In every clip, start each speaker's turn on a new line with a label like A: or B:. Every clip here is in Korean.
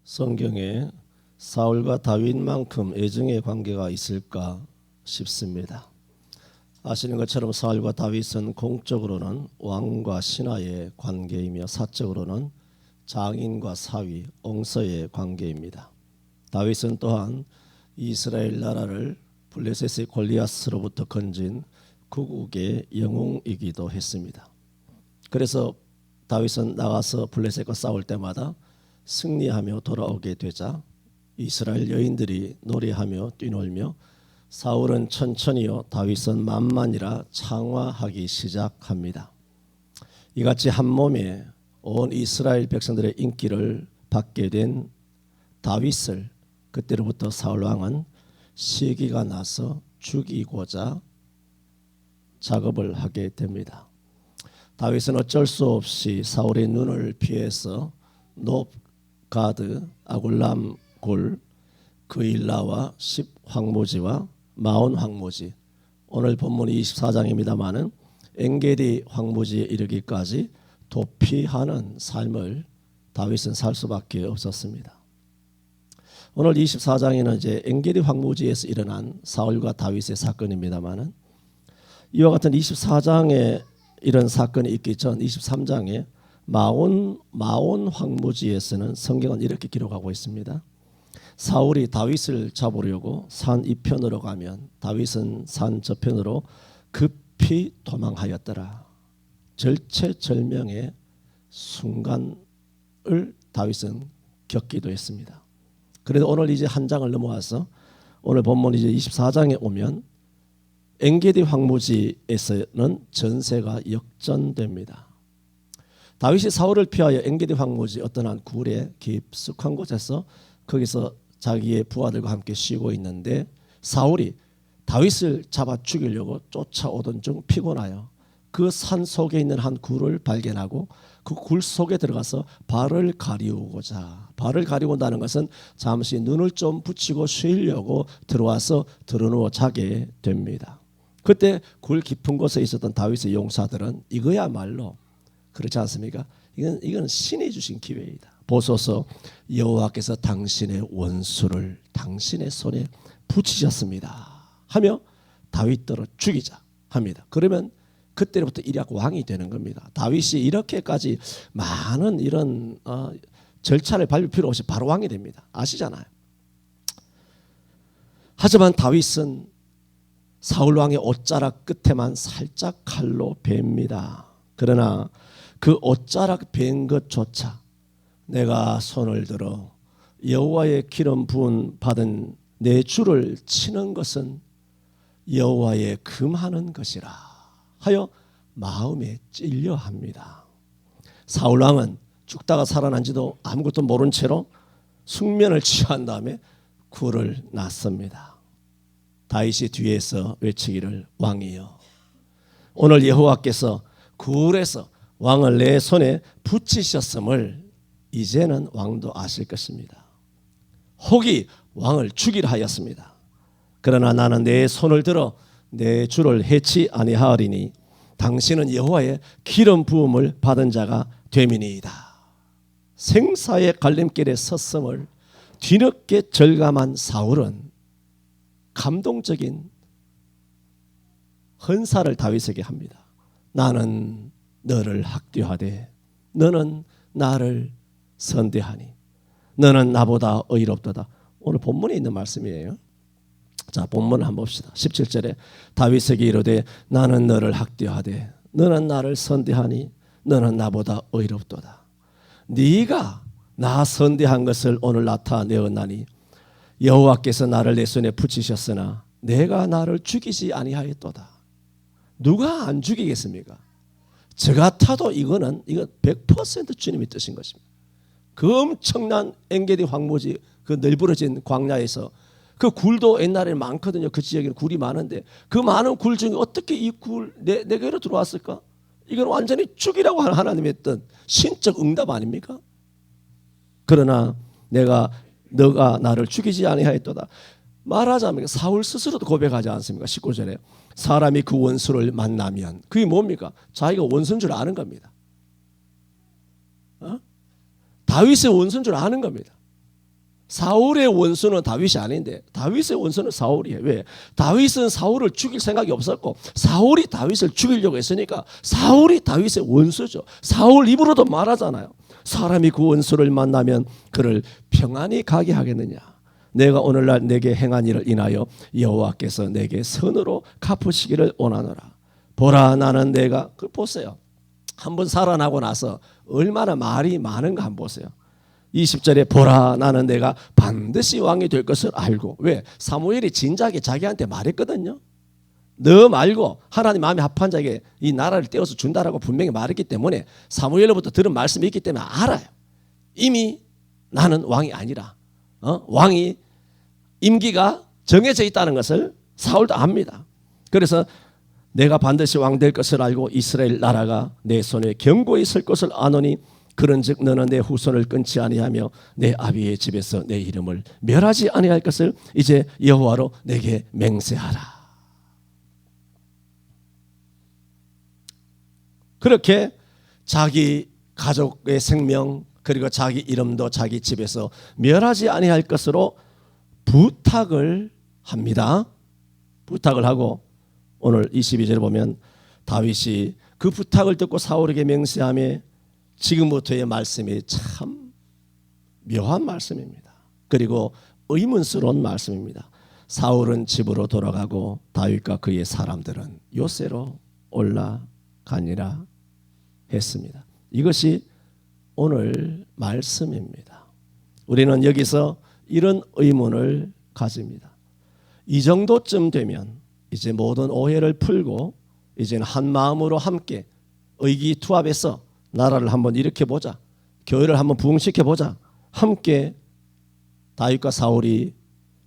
A: 성경에 사울과 다윗만큼 애정의 관계가 있을까 싶습니다. 아시는 것처럼 사울과 다윗은 공적으로는 왕과 신하의 관계이며 사적으로는 장인과 사위, 옹서의 관계입니다. 다윗은 또한 이스라엘 나라를 블레셋의 골리앗으로부터 건진 구국의 영웅이기도 했습니다. 그래서 다윗은 나가서 블레셋과 싸울 때마다 승리하며 돌아오게 되자 이스라엘 여인들이 노래하며 뛰놀며 사울은 천천히요 다윗은 만만이라 창화하기 시작합니다. 이같이 한 몸에 온 이스라엘 백성들의 인기를 받게 된 다윗을 그때로부터 사울 왕은 시기가 나서 죽이고자 작업을 하게 됩니다. 다윗은 어쩔 수 없이 사울의 눈을 피해서 놉가드, 아굴람 골, 그일라와 10황무지와 마온 황무지, 오늘 본문이 24장입니다마는 엔게디 황무지에 이르기까지 도피하는 삶을 다윗은 살 수밖에 없었습니다. 오늘 24장에는 이제 엔게디 황무지에서 일어난 사울과 다윗의 사건입니다마는 이와 같은 24장에 이런 사건이 있기 전 23장에 마온 황무지에서는 성경은 이렇게 기록하고 있습니다. 사울이 다윗을 잡으려고 산 이편으로 가면 다윗은 산 저편으로 급히 도망하였더라. 절체절명의 순간을 다윗은 겪기도 했습니다. 그래도 오늘 이제 한 장을 넘어와서 오늘 본문 이제 24장에 오면 엔게디 황무지에서는 전세가 역전됩니다. 다윗이 사울을 피하여 엔게디 황무지 어떤 한 굴에 깊숙한 곳에서 거기서 자기의 부하들과 함께 쉬고 있는데 사울이 다윗을 잡아 죽이려고 쫓아오던 중 피곤하여 그 산 속에 있는 한 굴을 발견하고 그 굴 속에 들어가서 발을 가리우고자, 발을 가리운다는 것은 잠시 눈을 좀 붙이고 쉬려고 들어와서 드러누워 자게 됩니다. 그때 굴 깊은 곳에 있었던 다윗의 용사들은 이거야말로 그렇지 않습니까? 이건 신이 주신 기회이다. 보소서 여호와께서 당신의 원수를 당신의 손에 붙이셨습니다 하며 다윗들을 죽이자 합니다. 그러면 그때부터 일약 왕이 되는 겁니다. 다윗이 이렇게까지 많은 이런 절차를 밟을 필요 없이 바로 왕이 됩니다. 아시잖아요. 하지만 다윗은 사울 왕의 옷자락 끝에만 살짝 칼로 베입니다. 그러나 그 옷자락 벤 것조차 내가 손을 들어 여호와의 기름 부은 받은 내 주를 치는 것은 여호와의 금하는 것이라 하여 마음에 찔려 합니다. 사울 왕은 죽다가 살아난지도 아무것도 모른 채로 숙면을 취한 다음에 굴을 났습니다. 다윗이 뒤에서 외치기를 왕이여 오늘 여호와께서 굴에서 왕을 내 손에 붙이셨음을 이제는 왕도 아실 것입니다. 혹이 왕을 죽이려 하였습니다. 그러나 나는 내 손을 들어 내 주를 해치 아니하리니 당신은 여호와의 기름 부음을 받은 자가 됨이니이다. 생사의 갈림길에 섰음을 뒤늦게 절감한 사울은 감동적인 헌사를 다윗에게 합니다. 나는 너를 학대하되 너는 나를 선대하니 너는 나보다 의롭도다. 오늘 본문에 있는 말씀이에요. 자, 본문을 한번 봅시다. 17절에 다윗에게 이르되 나는 너를 학대하되 너는 나를 선대하니 너는 나보다 의롭도다. 네가 나 선대한 것을 오늘 나타내었나니 여호와께서 나를 내 손에 붙이셨으나 내가 나를 죽이지 아니하였도다. 누가 안 죽이겠습니까? 저 같아도 이건 100% 주님의 뜻인 것입니다. 그 엄청난 엔게디 황무지 그 널브러진 광야에서 그 굴도 옛날에 많거든요. 그 지역에는 굴이 많은데 그 많은 굴 중에 어떻게 이 굴 내게로 들어왔을까? 이건 완전히 죽이라고 하나님의 했던 신적 응답 아닙니까? 그러나 너가 나를 죽이지 아니하였도다. 말하자면 사울 스스로도 고백하지 않습니까? 19절에 사람이 그 원수를 만나면 그게 뭡니까? 자기가 원수인 줄 아는 겁니다. 다윗의 원수인 줄 아는 겁니다. 사울의 원수는 다윗이 아닌데 다윗의 원수는 사울이에요. 왜? 다윗은 사울을 죽일 생각이 없었고 사울이 다윗을 죽이려고 했으니까 사울이 다윗의 원수죠. 사울 입으로도 말하잖아요. 사람이 그 원수를 만나면 그를 평안히 가게 하겠느냐. 내가 오늘날 내게 행한 일을 인하여 여호와께서 내게 선으로 갚으시기를 원하노라. 보라 나는 내가 보세요. 한번 살아나고 나서 얼마나 말이 많은가 한번 보세요. 20절에 보라 나는 내가 반드시 왕이 될 것을 알고. 왜? 사무엘이 진작에 자기한테 말했거든요. 너 말고 하나님 마음에 합한 자에게 이 나라를 떼어서 준다라고 분명히 말했기 때문에 사무엘로부터 들은 말씀이 있기 때문에 알아요. 이미 나는 왕이 아니라 왕이 임기가 정해져 있다는 것을 사울도 압니다. 그래서 내가 반드시 왕 될 것을 알고 이스라엘 나라가 내 손에 견고히 설 것을 아노니 그런즉 너는 내 후손을 끊지 아니하며 내 아비의 집에서 내 이름을 멸하지 아니할 것을 이제 여호와로 내게 맹세하라. 그렇게 자기 가족의 생명 그리고 자기 이름도 자기 집에서 멸하지 아니할 것으로 부탁을 합니다. 부탁을 하고 오늘 22절에 보면 다윗이 그 부탁을 듣고 사울에게 맹세하며 지금부터의 말씀이 참 묘한 말씀입니다. 그리고 의문스러운 말씀입니다. 사울은 집으로 돌아가고 다윗과 그의 사람들은 요새로 올라가니라 했습니다. 이것이 오늘 말씀입니다. 우리는 여기서 이런 의문을 가집니다. 이 정도쯤 되면 이제 모든 오해를 풀고 이제는 한 마음으로 함께 의기투합해서 나라를 한번 일으켜보자. 교회를 한번 부흥시켜보자. 함께 다윗과 사울이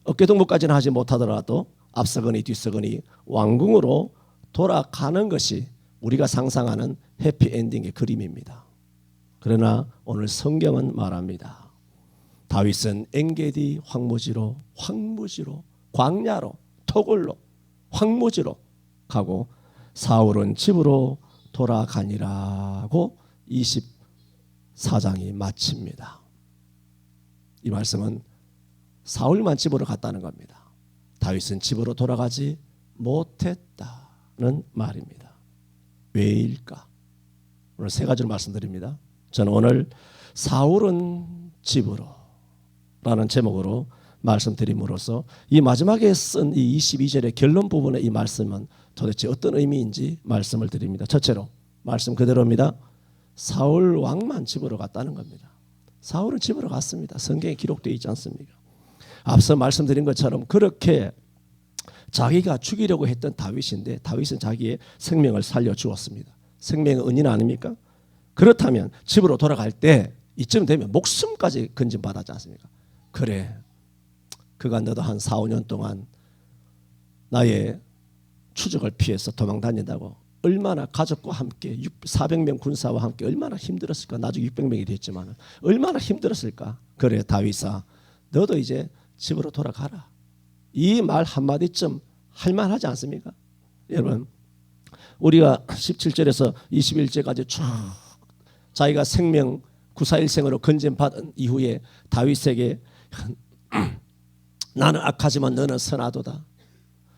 A: 어깨동무까지는 하지 못하더라도 앞서거니 뒤서거니 왕궁으로 돌아가는 것이 우리가 상상하는 해피엔딩의 그림입니다. 그러나 오늘 성경은 말합니다. 다윗은 엔게디 황무지로 광야로 토굴로 황무지로 가고 사울은 집으로 돌아가니라고 24장이 마칩니다. 이 말씀은 사울만 집으로 갔다는 겁니다. 다윗은 집으로 돌아가지 못했다는 말입니다. 왜일까? 오늘 세 가지로 말씀드립니다. 저는 오늘 사울은 집으로 라는 제목으로 말씀드림으로써 이 마지막에 쓴 이 22절의 결론 부분의 이 말씀은 도대체 어떤 의미인지 말씀을 드립니다. 첫째로 말씀 그대로입니다. 사울 왕만 집으로 갔다는 겁니다. 사울은 집으로 갔습니다. 성경에 기록되어 있지 않습니까? 앞서 말씀드린 것처럼 그렇게 자기가 죽이려고 했던 다윗인데 다윗은 자기의 생명을 살려주었습니다. 생명은 은인 아닙니까? 그렇다면 집으로 돌아갈 때 이쯤 되면 목숨까지 건진받았지 않습니까? 그래, 그가 너도 한 4, 5년 동안 나의 추적을 피해서 도망 다닌다고 얼마나 가족과 함께 400명 군사와 함께 얼마나 힘들었을까. 나중에 600명이 됐지만 얼마나 힘들었을까. 그래 다윗아 너도 이제 집으로 돌아가라. 이 말 한마디쯤 할만하지 않습니까? 여러분 우리가 17절에서 21절까지 쭉 자기가 생명 941생으로 건진받은 이후에 다윗에게 나는 악하지만 너는 선하도다.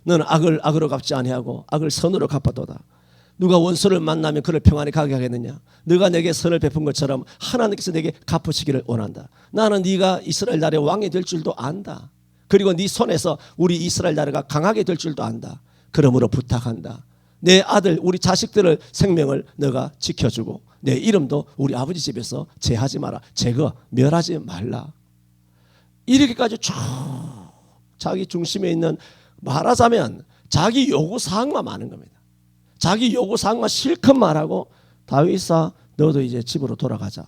A: 너는 악을 악으로 갚지 아니하고 악을 선으로 갚아도다. 누가 원수를 만나면 그를 평안히 가게 하겠느냐. 너가 내게 선을 베푼 것처럼 하나님께서 내게 갚으시기를 원한다. 나는 네가 이스라엘 나라의 왕이 될 줄도 안다. 그리고 네 손에서 우리 이스라엘 나라가 강하게 될 줄도 안다. 그러므로 부탁한다. 내 아들 우리 자식들의 생명을 너가 지켜주고 내 이름도 우리 아버지 집에서 제하지 마라. 제거 멸하지 말라. 이렇게까지 쭉 자기 중심에 있는 말하자면 자기 요구사항만 많은 겁니다. 자기 요구사항만 실컷 말하고 다윗아 너도 이제 집으로 돌아가자.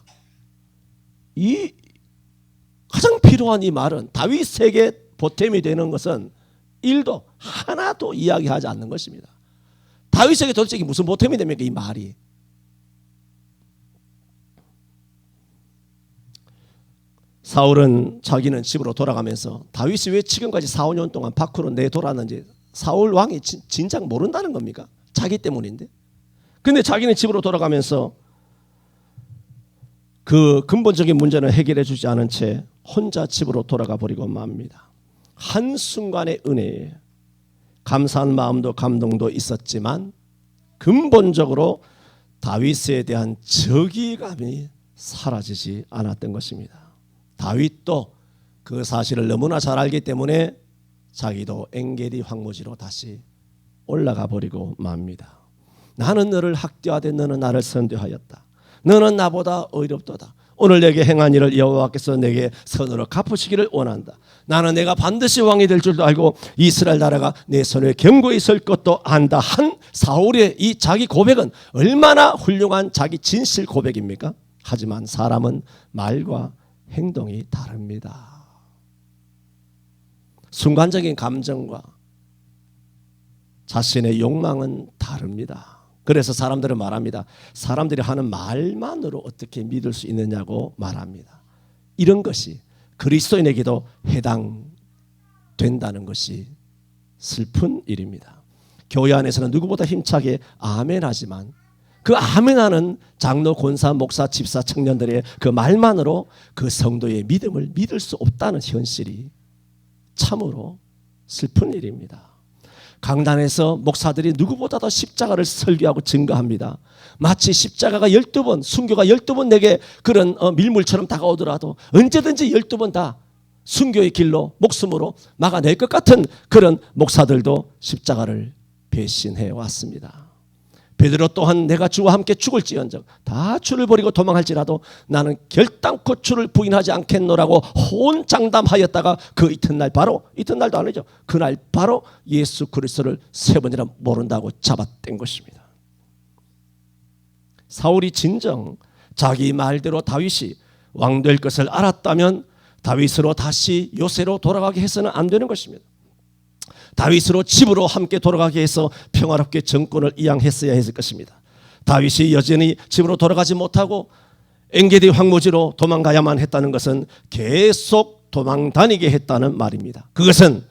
A: 이 가장 필요한 이 말은 다윗에게 보탬이 되는 것은 일도 하나도 이야기하지 않는 것입니다. 다윗에게 도대체 무슨 보탬이 됩니까? 이 말이. 사울은 자기는 집으로 돌아가면서 다윗이 왜 지금까지 4, 5년 동안 밖으로 내돌았는지 사울 왕이 진작 모른다는 겁니까? 자기 때문인데. 근데 자기는 집으로 돌아가면서 그 근본적인 문제는 해결해 주지 않은 채 혼자 집으로 돌아가 버리고 맙니다. 한순간의 은혜예요. 감사한 마음도 감동도 있었지만 근본적으로 다윗에 대한 저기감이 사라지지 않았던 것입니다. 다윗도 그 사실을 너무나 잘 알기 때문에 자기도 엔게디 황무지로 다시 올라가 버리고 맙니다. 나는 너를 학대하되 너는 나를 선대하였다. 너는 나보다 의롭도다. 오늘 내게 행한 일을 여호와께서 내게 선으로 갚으시기를 원한다. 나는 내가 반드시 왕이 될 줄도 알고 이스라엘 나라가 내 손에 견고히 있을 것도 안다 한 사울의 이 자기 고백은 얼마나 훌륭한 자기 진실 고백입니까? 하지만 사람은 말과 행동이 다릅니다. 순간적인 감정과 자신의 욕망은 다릅니다. 그래서 사람들은 말합니다. 사람들이 하는 말만으로 어떻게 믿을 수 있느냐고 말합니다. 이런 것이 그리스도인에게도 해당된다는 것이 슬픈 일입니다. 교회 안에서는 누구보다 힘차게 아멘하지만 그 아멘하는 장로, 권사, 목사, 집사, 청년들의 그 말만으로 그 성도의 믿음을 믿을 수 없다는 현실이 참으로 슬픈 일입니다. 강단에서 목사들이 누구보다도 십자가를 설교하고 증거합니다. 마치 십자가가 12번, 순교가 12번 내게 그런 밀물처럼 다가오더라도 언제든지 12번 다 순교의 길로 목숨으로 막아낼 것 같은 그런 목사들도 십자가를 배신해 왔습니다. 베드로 또한 내가 주와 함께 죽을지언정 다 주를 버리고 도망할지라도 나는 결단코 주를 부인하지 않겠노라고 호언장담하였다가 그 이튿날 바로 이튿날도 아니죠. 그날 바로 예수 그리스도를 세 번이나 모른다고 잡아댄 것입니다. 사울이 진정 자기 말대로 다윗이 왕 될 것을 알았다면 다윗으로 다시 요새로 돌아가게 해서는 안 되는 것입니다. 다윗으로 집으로 함께 돌아가게 해서 평화롭게 정권을 이양했어야 했을 것입니다. 다윗이 여전히 집으로 돌아가지 못하고 엔게디 황무지로 도망가야만 했다는 것은 계속 도망다니게 했다는 말입니다. 그것은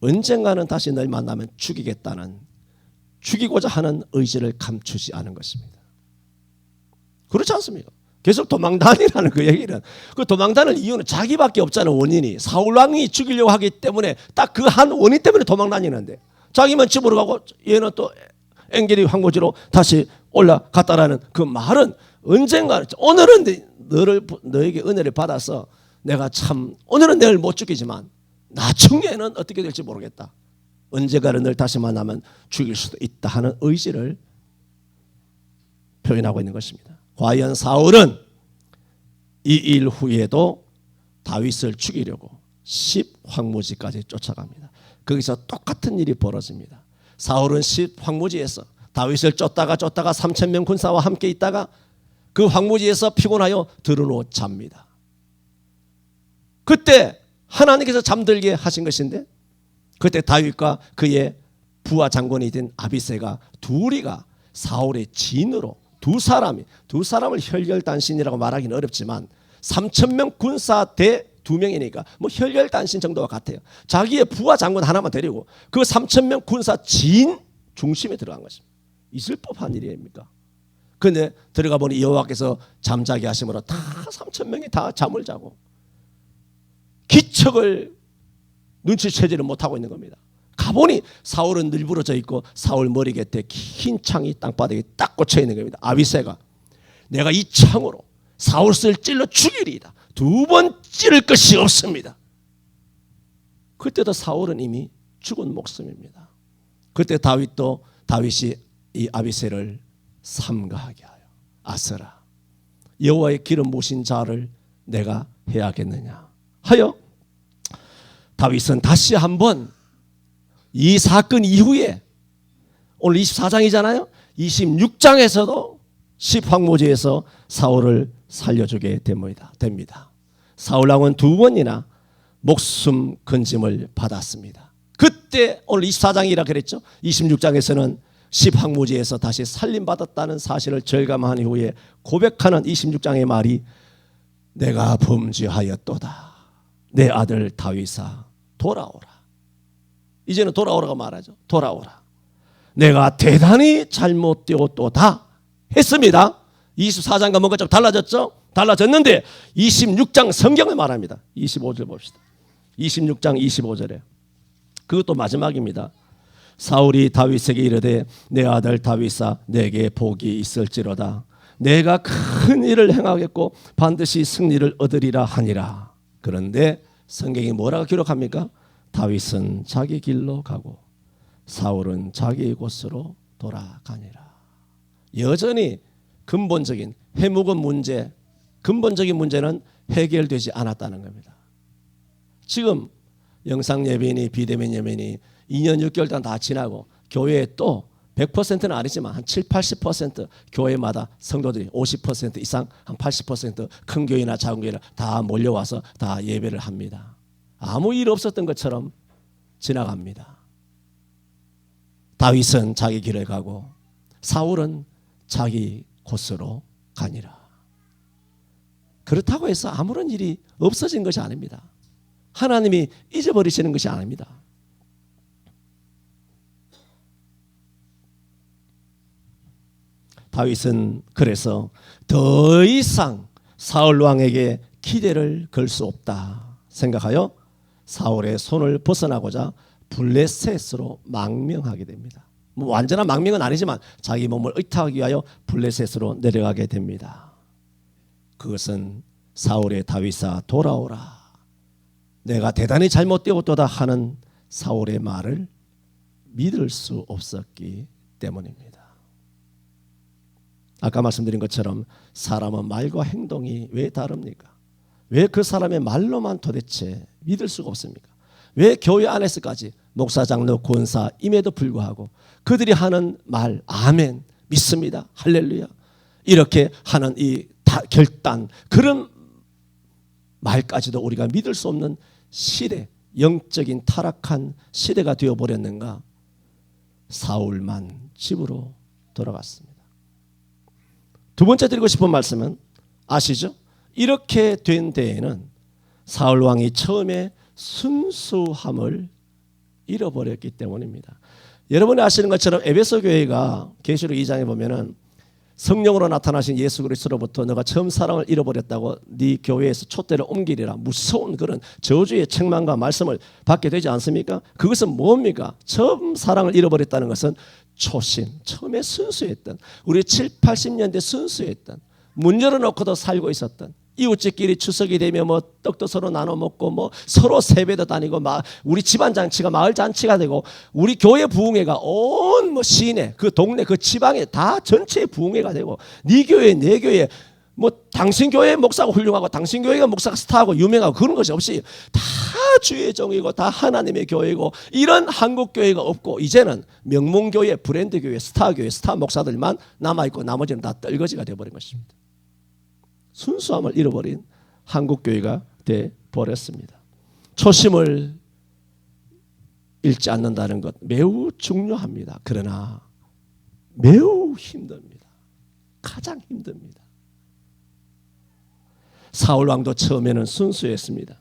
A: 언젠가는 다시 널 만나면 죽이겠다는 죽이고자 하는 의지를 감추지 않은 것입니다. 그렇지 않습니까? 계속 도망다니라는 그 얘기는 그 도망다닐 이유는 자기밖에 없잖아요. 원인이 사울왕이 죽이려고 하기 때문에 딱 그 한 원인 때문에 도망다니는데 자기만 집으로 가고 얘는 또 엔게디 황무지로 다시 올라갔다라는 그 말은 언젠가 오늘은 너에게 은혜를 받아서 내가 참 오늘은 내일 못 죽이지만 나중에는 어떻게 될지 모르겠다. 언젠가는 널 다시 만나면 죽일 수도 있다 하는 의지를 표현하고 있는 것입니다. 과연 사울은 이 일 후에도 다윗을 죽이려고 10황무지까지 쫓아갑니다. 거기서 똑같은 일이 벌어집니다. 사울은 10황무지에서 다윗을 쫓다가 3,000명 군사와 함께 있다가 그 황무지에서 피곤하여 들어누워 잡니다. 그때 하나님께서 잠들게 하신 것인데 그때 다윗과 그의 부하 장군이 된 아비새가 둘이가 사울의 진으로 두 사람을 혈혈단신이라고 말하기는 어렵지만 3,000명 군사 대 2명이니까 뭐 혈혈단신 정도와 같아요. 자기의 부하 장군 하나만 데리고 그 3,000명 군사 진 중심에 들어간 것입니다. 있을 법한 일입니까? 그런데 들어가 보니 여호와께서 잠자게 하심으로 다 3,000명이 다 잠을 자고 기척을 눈치채지를 못하고 있는 겁니다. 가보니 사울은 늘부러져 있고 사울 머리 곁에 흰 창이 땅바닥에 딱 꽂혀 있는 겁니다. 아비새가 내가 이 창으로 사울을 찔러 죽이리이다. 2번 찌를 것이 없습니다. 그때도 사울은 이미 죽은 목숨입니다. 그때 다윗이 이 아비새를 삼가하게 하여 아서라 여호와의 기름 부으신 자를 내가 해야겠느냐 하여 다윗은 다시 한번 이 사건 이후에 오늘 24장이잖아요. 26장에서도 10황무지에서 사울을 살려주게 됩니다. 사울왕은 2번이나 목숨 건짐을 받았습니다. 그때 오늘 24장이라 그랬죠. 26장에서는 10황무지에서 다시 살림받았다는 사실을 절감한 이후에 고백하는 26장의 말이 내가 범죄하였도다. 내 아들 다윗아 돌아오라. 이제는 돌아오라고 말하죠. 돌아오라. 내가 대단히 잘못되었도다 했습니다. 24장과 뭔가 좀 달라졌죠. 달라졌는데 26장 성경을 말합니다. 25절 봅시다. 26장 25절에 그것도 마지막입니다. 사울이 다윗에게 이르되 내 아들 다윗아 내게 복이 있을지로다. 내가 큰 일을 행하겠고 반드시 승리를 얻으리라 하니라. 그런데 성경이 뭐라고 기록합니까? 다윗은 자기 길로 가고 사울은 자기 곳으로 돌아가니라. 여전히 근본적인 해묵은 문제, 근본적인 문제는 해결되지 않았다는 겁니다. 지금 영상 예배니 비대면 예배니 2년 6개월 동안 다 지나고 교회에 또 100%는 아니지만 한 7, 80% 교회마다 성도들이 50% 이상 한 80% 교회나 작은 교회나 다 몰려와서 다 예배를 합니다. 아무 일 없었던 것처럼 지나갑니다. 다윗은 자기 길을 가고 사울은 자기 곳으로 가니라. 그렇다고 해서 아무런 일이 없어진 것이 아닙니다. 하나님이 잊어버리시는 것이 아닙니다. 다윗은 그래서 더 이상 사울 왕에게 기대를 걸 수 없다 생각하여 사울의 손을 벗어나고자 블레셋으로 망명하게 됩니다. 뭐 완전한 망명은 아니지만 자기 몸을 의탁하기 위하여 블레셋으로 내려가게 됩니다. 그것은 사울의 다윗아 돌아오라. 내가 대단히 잘못되었도다 하는 사울의 말을 믿을 수 없었기 때문입니다. 아까 말씀드린 것처럼 사람은 말과 행동이 왜 다릅니까? 왜 그 사람의 말로만 도대체 믿을 수가 없습니까? 왜 교회 안에서까지 목사, 장로, 권사임에도 불구하고 그들이 하는 말 아멘 믿습니다 할렐루야 이렇게 하는 이 결단 그런 말까지도 우리가 믿을 수 없는 시대, 영적인 타락한 시대가 되어버렸는가? 사울만 집으로 돌아갔습니다. 두 번째 드리고 싶은 말씀은 아시죠? 이렇게 된 데에는 사울 왕이 처음에 순수함을 잃어버렸기 때문입니다. 여러분이 아시는 것처럼 에베소 교회가 계시록 2장에 보면은 성령으로 나타나신 예수 그리스도로부터 너가 처음 사랑을 잃어버렸다고 네 교회에서 촛대를 옮기리라 무서운 그런 저주의 책망과 말씀을 받게 되지 않습니까? 그것은 뭡니까? 처음 사랑을 잃어버렸다는 것은 초심, 처음에 순수했던 우리 7, 80년대 순수했던 문 열어놓고도 살고 있었던 이웃집끼리 추석이 되면 뭐 떡도 서로 나눠 먹고 뭐 서로 세배도 다니고 우리 집안 잔치가 마을 잔치가 되고 우리 교회 부흥회가 온 뭐 시내 그 동네 그 지방에 다 전체 부흥회가 되고 네 교회 내 교회 뭐 당신 교회 목사가 훌륭하고 당신 교회가 목사가 스타하고 유명하고 그런 것이 없이 다 주의 종이고 다 하나님의 교회고 이런 한국 교회가 없고 이제는 명문교회 브랜드 교회 스타 교회 스타 목사들만 남아있고 나머지는 다 떨거지가 되어버린 것입니다. 순수함을 잃어버린 한국교회가 되어버렸습니다. 초심을 잃지 않는다는 것 매우 중요합니다. 그러나 매우 힘듭니다. 가장 힘듭니다. 사울왕도 처음에는 순수했습니다.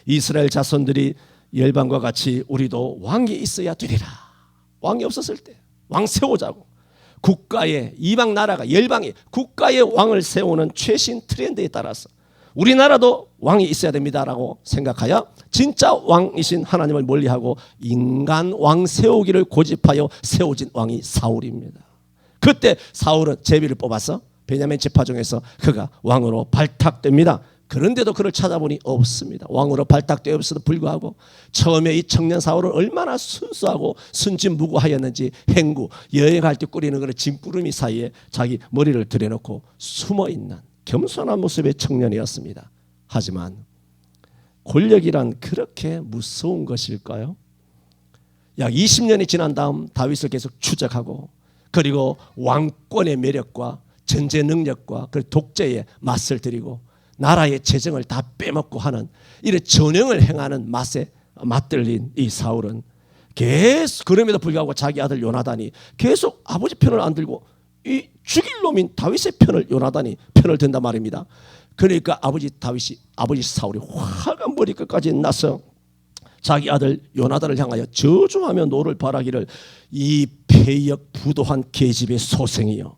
A: 이스라엘 자손들이 열방과 같이 우리도 왕이 있어야 되리라. 왕이 없었을 때 왕 세우자고 국가의 이방 나라가 열방이 국가의 왕을 세우는 최신 트렌드에 따라서 우리나라도 왕이 있어야 됩니다라고 생각하여 진짜 왕이신 하나님을 멀리하고 인간 왕 세우기를 고집하여 세워진 왕이 사울입니다. 그때 사울은 제비를 뽑아서 베냐민 지파 중에서 그가 왕으로 발탁됩니다. 그런데도 그를 찾아보니 없습니다. 왕으로 발탁되었음에도 불구하고 처음에 이 청년 사울은 얼마나 순수하고 순진무구하였는지 행구 여행할 때 꾸리는 그런 짐구름이 사이에 자기 머리를 들여놓고 숨어있는 겸손한 모습의 청년이었습니다. 하지만 권력이란 그렇게 무서운 것일까요? 약 20년이 지난 다음 다윗을 계속 추적하고 그리고 왕권의 매력과 전제 능력과 그 독재의 맛을 들이고 나라의 재정을 다 빼먹고 하는 이런 전형을 행하는 맛에 맛들린 이 사울은 계속 그럼에도 불구하고 자기 아들 요나단이 계속 아버지 편을 안 들고 이 죽일 놈인 다윗의 편을 요나단이 편을 든단 말입니다. 그러니까 아버지 사울이 화가 머리끝까지 나서 자기 아들 요나단을 향하여 저주하며 노를 바라기를 이 패역 부도한 계집의 소생이여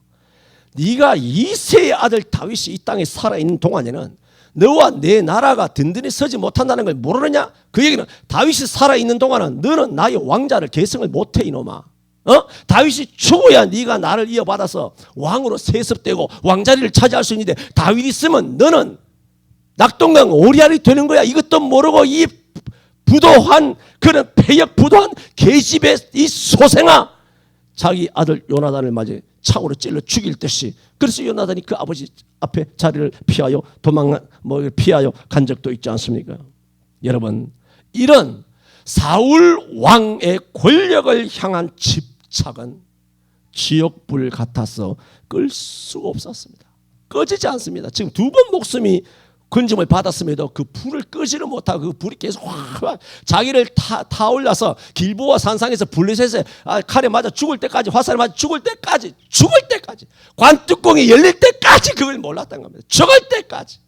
A: 네가 이새의 아들 다윗이 이 땅에 살아있는 동안에는 너와 내 나라가 든든히 서지 못한다는 걸 모르느냐? 그 얘기는 다윗이 살아있는 동안은 너는 나의 왕자를 계승을 못해 이놈아. 다윗이 죽어야 네가 나를 이어받아서 왕으로 세습되고 왕자리를 차지할 수 있는데 다윗 있으면 너는 낙동강 오리알이 되는 거야. 이것도 모르고 이 부도한 그런 폐역 부도한 계집의 이 소생아, 자기 아들 요나단을 맞이 창으로 찔러 죽일 듯이. 그래서 요나단이 그 아버지 앞에 자리를 피하여 피하여 간 적도 있지 않습니까? 여러분, 이런 사울 왕의 권력을 향한 집착은 지옥불 같아서 끌 수가 없었습니다. 꺼지지 않습니다. 지금 두 번 목숨이 건짐을 받았음에도 그 불을 끄지를 못하고 그 불이 계속 확 자기를 타올라서 길보아 산상에서 블레셋에 칼에 맞아 죽을 때까지, 화살에 맞아 죽을 때까지 관뚜껑이 열릴 때까지 그걸 몰랐던 겁니다. 죽을 때까지.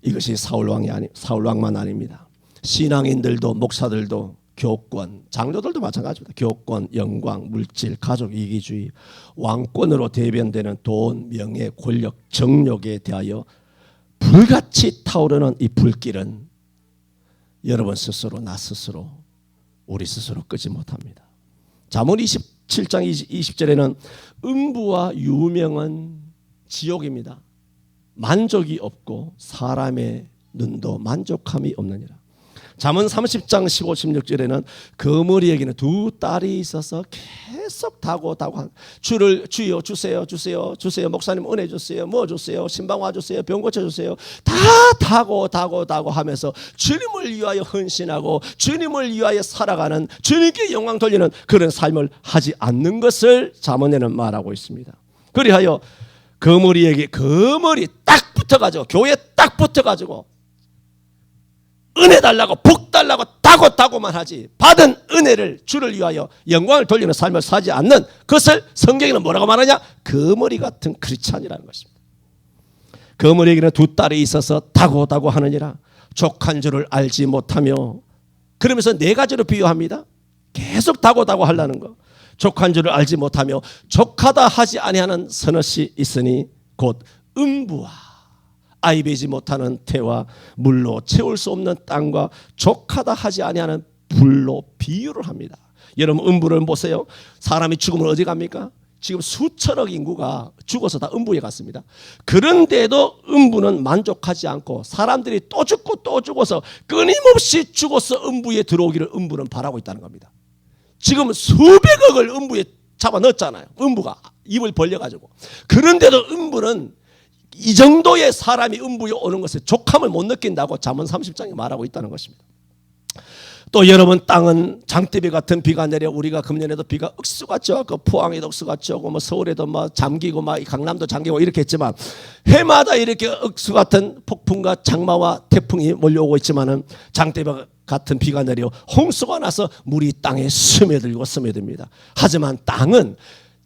A: 이것이 사울왕만 아닙니다. 신앙인들도 목사들도 교권, 장로들도 마찬가지입니다. 교권, 영광, 물질, 가족 이기주의, 왕권으로 대변되는 돈, 명예, 권력, 정욕에 대하여 불같이 타오르는 이 불길은 여러분 스스로, 나 스스로, 우리 스스로 끄지 못합니다. 잠언 27장 20절에는 음부와 유명은 지옥입니다. 만족이 없고 사람의 눈도 만족함이 없느니라. 잠언 30장 15, 16절에는 거머리에게는 두 딸이 있어서 계속 다고 주여 주세요, 주세요, 주세요. 목사님 은혜 주세요, 뭐 주세요, 신방 와주세요, 병 고쳐주세요. 다 다고 하면서 주님을 위하여 헌신하고 주님을 위하여 살아가는, 주님께 영광 돌리는 그런 삶을 하지 않는 것을 잠언에는 말하고 있습니다. 그리하여 거머리에게 거머리 딱 붙어가지고, 교회에 딱 붙어가지고 은혜 달라고 복 달라고 다고만 하지, 받은 은혜를 주를 위하여 영광을 돌리는 삶을 사지 않는 것을 성경에는 뭐라고 말하냐? 거머리 같은 크리스찬이라는 것입니다. 거머리에게는 두 딸이 있어서 다고 하느니라. 족한 줄을 알지 못하며, 그러면서 네 가지로 비유합니다. 계속 다고 하려는 거. 족한 줄을 알지 못하며 족하다 하지 아니하는 서너시 있으니 곧 음부와 아이 베지 못하는 태와 물로 채울 수 없는 땅과 족하다 하지 아니하는 불로 비유를 합니다. 여러분, 음부를 보세요. 사람이 죽으면 어디 갑니까? 지금 수천억 인구가 죽어서 다 음부에 갔습니다. 그런데도 음부는 만족하지 않고 사람들이 또 죽고 또 죽어서 끊임없이 죽어서 음부에 들어오기를 음부는 바라고 있다는 겁니다. 지금 수백억을 음부에 잡아 넣었잖아요. 음부가 입을 벌려가지고. 그런데도 음부는 이 정도의 사람이 음부에 오는 것에 족함을 못 느낀다고 잠언 30장에 말하고 있다는 것입니다. 또 여러분, 땅은 장대비 같은 비가 내려, 우리가 금년에도 비가 억수같이 오고 포항에도 억수같이 오고 뭐 서울에도 막 잠기고 막 강남도 잠기고 이렇게 했지만, 해마다 이렇게 억수 같은 폭풍과 장마와 태풍이 몰려오고 있지만은 장대비 같은 비가 내려 홍수가 나서 물이 땅에 스며듭니다. 하지만 땅은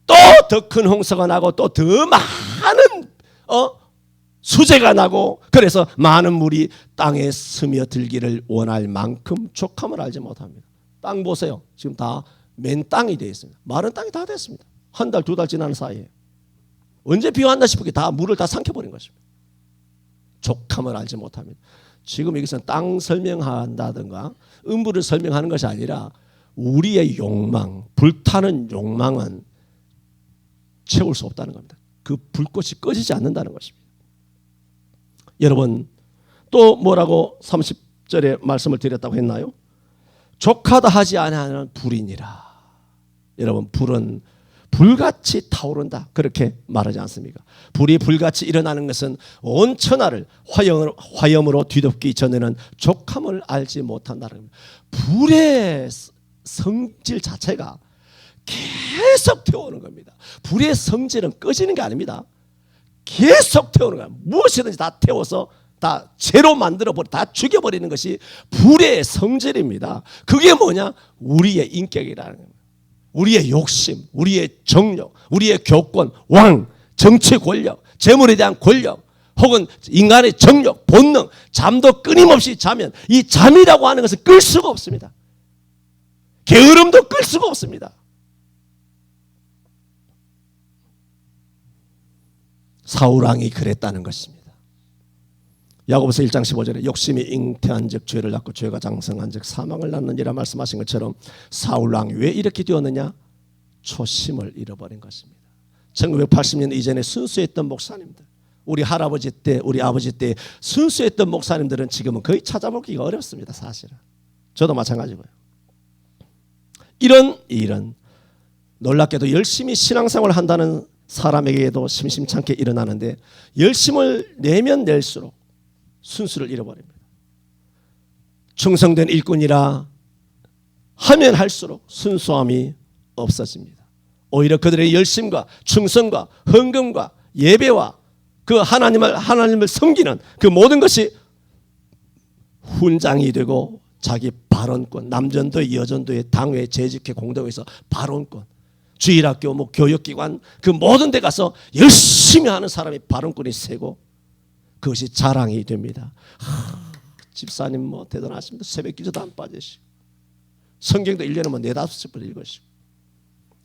A: 또 더 큰 홍수가 나고 또 더 많은 수재가 나고, 그래서 많은 물이 땅에 스며들기를 원할 만큼 족함을 알지 못합니다. 땅 보세요. 지금 다 맨 땅이 되어 있습니다. 마른 땅이 다 됐습니다. 한 달, 두 달 지나는 사이에 언제 비 왔나 싶게 다 물을 다 삼켜버린 것입니다. 족함을 알지 못합니다. 지금 여기서는 땅 설명한다든가 음부를 설명하는 것이 아니라 우리의 욕망, 불타는 욕망은 채울 수 없다는 겁니다. 그 불꽃이 꺼지지 않는다는 것입니다. 여러분, 또 뭐라고 30절에 말씀을 드렸다고 했나요? 족하다 하지 아니하는 불이니라. 여러분, 불은 불같이 타오른다, 그렇게 말하지 않습니까? 불이 불같이 일어나는 것은 온 천하를 화염으로 뒤덮기 전에는 족함을 알지 못한다는 겁니다. 불의 성질 자체가 계속 태우는 겁니다. 불의 성질은 꺼지는 게 아닙니다. 계속 태우는 거야. 무엇이든지 다 태워서 다 죄로 만들어버려, 다 죽여버리는 것이 불의 성질입니다. 그게 뭐냐? 우리의 인격이라는 겁니다. 우리의 욕심, 우리의 정욕, 우리의 교권, 왕, 정치 권력, 재물에 대한 권력, 혹은 인간의 정욕, 본능, 잠도 끊임없이 자면 이 잠이라고 하는 것은 끌 수가 없습니다. 게으름도 끌 수가 없습니다. 사울왕이 그랬다는 것입니다. 야고보서 1장 15절에 욕심이 잉태한즉 죄를 낳고 죄가 장성한즉 사망을 낳느니라 말씀하신 것처럼 사울왕이 왜 이렇게 되었느냐? 초심을 잃어버린 것입니다. 1980년 이전에 순수했던 목사님들, 우리 할아버지 때, 우리 아버지 때 순수했던 목사님들은 지금은 거의 찾아보기가 어렵습니다. 사실은 저도 마찬가지고요. 이런 놀랍게도 열심히 신앙생활을 한다는 사람에게도 심심찮게 일어나는데 열심을 내면 낼수록 순수를 잃어버립니다. 충성된 일꾼이라 하면 할수록 순수함이 없어집니다. 오히려 그들의 열심과 충성과 헌금과 예배와 그 하나님을 섬기는 그 모든 것이 훈장이 되고 자기 발언권, 남전도회, 여전도회, 당회, 재직회, 공동회에서 발언권, 주일학교, 뭐 교육기관 그 모든 데 가서 열심히 하는 사람이 발언권이 세고 그것이 자랑이 됩니다. 집사님 뭐 대단하십니다. 새벽 기도도 안 빠지시고 성경도 1년에 뭐 4-5번 읽으시고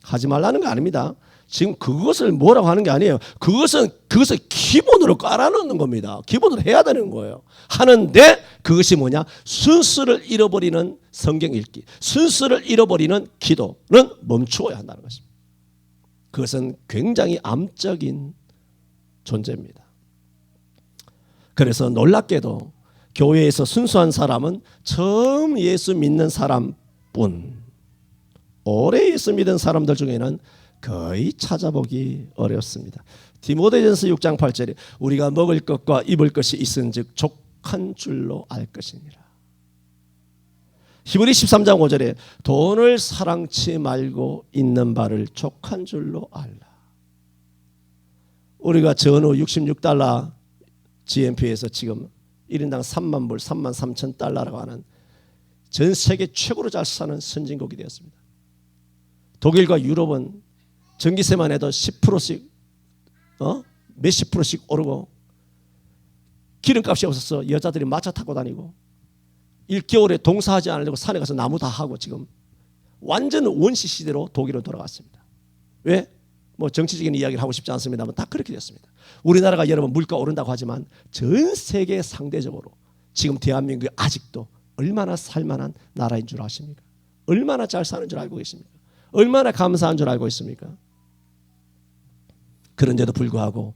A: 하지 말라는 거 아닙니다. 지금 그것을 뭐라고 하는 게 아니에요. 그것을 기본으로 깔아놓는 겁니다. 기본으로 해야 되는 거예요. 하는데 그것이 뭐냐? 순수를 잃어버리는 성경 읽기, 순수를 잃어버리는 기도는 멈추어야 한다는 것입니다. 그것은 굉장히 암적인 존재입니다. 그래서 놀랍게도 교회에서 순수한 사람은 처음 예수 믿는 사람뿐, 오래 예수 믿은 사람들 중에는 거의 찾아보기 어렵습니다. 디모데전서 6장 8절에 우리가 먹을 것과 입을 것이 있은즉 족한 줄로 알 것이니라. 히브리 13장 5절에 돈을 사랑치 말고 있는 바를 족한 줄로 알라. 우리가 전후 66달러 GMP에서 지금 1인당 3만 불, 3만 3천 달러라고 하는 전 세계 최고로 잘 사는 선진국이 되었습니다. 독일과 유럽은 전기세만 해도 10%씩 몇십 %씩 오르고 기름값이 없어서 여자들이 마차 타고 다니고 1개월에 동사하지 않으려고 산에 가서 나무 다 하고 지금 완전 원시 시대로 독일은 돌아갔습니다. 왜? 뭐 정치적인 이야기를 하고 싶지 않습니다만 다 그렇게 됐습니다. 우리나라가 여러분 물가 오른다고 하지만 전 세계 상대적으로 지금 대한민국이 아직도 얼마나 살만한 나라인 줄 아십니까? 얼마나 잘 사는 줄 알고 계십니까? 얼마나 감사한 줄 알고 있습니까? 그런데도 불구하고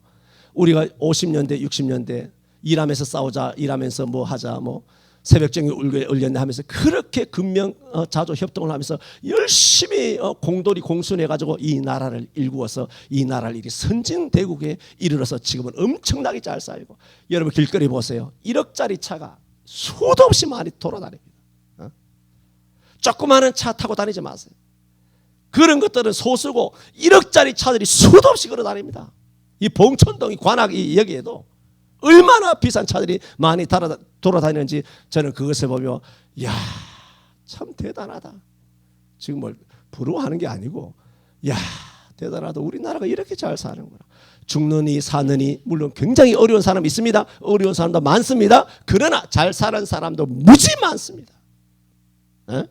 A: 우리가 50년대 60년대 일하면서 싸우자, 일하면서 뭐 하자, 뭐 새벽정이 울렸네 하면서 그렇게 근명 자조 협동을 하면서 열심히 공돌이 공순해가지고 이 나라를 일구어서 이 나라를 이리 선진대국에 이르러서 지금은 엄청나게 잘 살고, 여러분 길거리 보세요. 1억짜리 차가 수도 없이 많이 돌아다닙니다. 조그마한 차 타고 다니지 마세요. 그런 것들은 소수고 1억짜리 차들이 수도 없이 걸어다닙니다. 이 봉천동, 이 관악 이 여기에도 얼마나 비싼 차들이 많이 돌아다니는지 저는 그것을 보며 야, 참 대단하다. 지금 뭘 부러워하는 게 아니고 야, 대단하다. 우리나라가 이렇게 잘 사는구나. 죽느니 사느니 물론 굉장히 어려운 사람이 있습니다. 어려운 사람도 많습니다. 그러나 잘 사는 사람도 무지 많습니다. 에?